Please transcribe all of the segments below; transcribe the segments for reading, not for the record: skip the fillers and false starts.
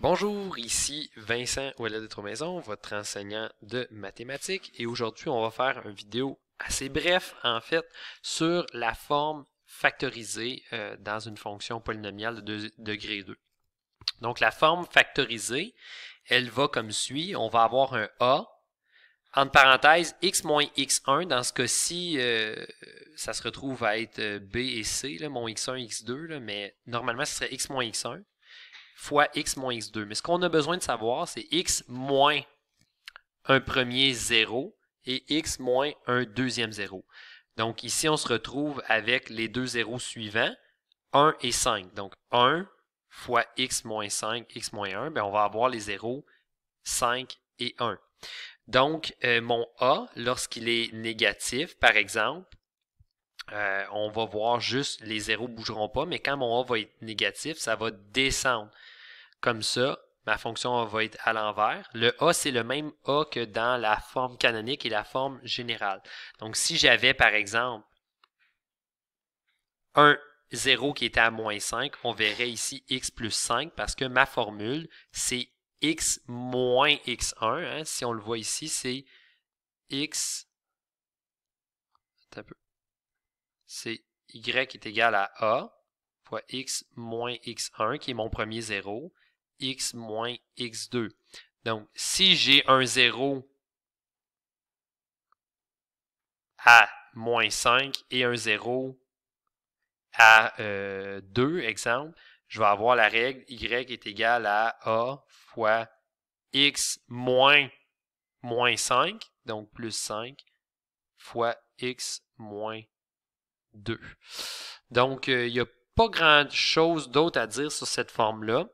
Bonjour, ici Vincent Ouellet de Maison, votre enseignant de mathématiques, et aujourd'hui on va faire une vidéo assez bref en fait sur la forme factorisée dans une fonction polynomiale de degré 2. Donc la forme factorisée, elle va comme suit, on va avoir un a, entre parenthèses x moins x1, dans ce cas-ci ça se retrouve à être b et c, là, mon x1, x2, là, mais normalement ce serait x moins x1 fois x moins x2. Mais ce qu'on a besoin de savoir, c'est x moins un premier zéro et x moins un deuxième zéro. Donc ici, on se retrouve avec les deux zéros suivants, 1 et 5. Donc 1 fois x moins 5, x moins 1, bien, on va avoir les zéros 5 et 1. Donc, mon a, lorsqu'il est négatif, par exemple, on va voir juste les zéros ne bougeront pas, mais quand mon a va être négatif, ça va descendre. Comme ça, ma fonction va être à l'envers. Le A, c'est le même A que dans la forme canonique et la forme générale. Donc, si j'avais, par exemple, un 0 qui était à moins 5, on verrait ici x plus 5 parce que ma formule, c'est x moins x1. Hein. Si on le voit ici, c'est x... un peu. C'est y est égal à a fois x moins x1, qui est mon premier 0, x moins x2. Donc, si j'ai un 0 à moins 5 et un 0 à 2, exemple, je vais avoir la règle y est égal à a fois x moins 5, donc plus 5, fois x moins 2. Donc, il n'y a pas grand-chose d'autre à dire sur cette forme-là.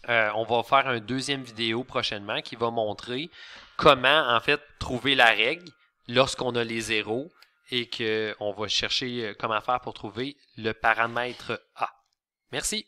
On va faire une deuxième vidéo prochainement qui va montrer comment, en fait, trouver la règle lorsqu'on a les zéros et qu'on va chercher comment faire pour trouver le paramètre A. Merci.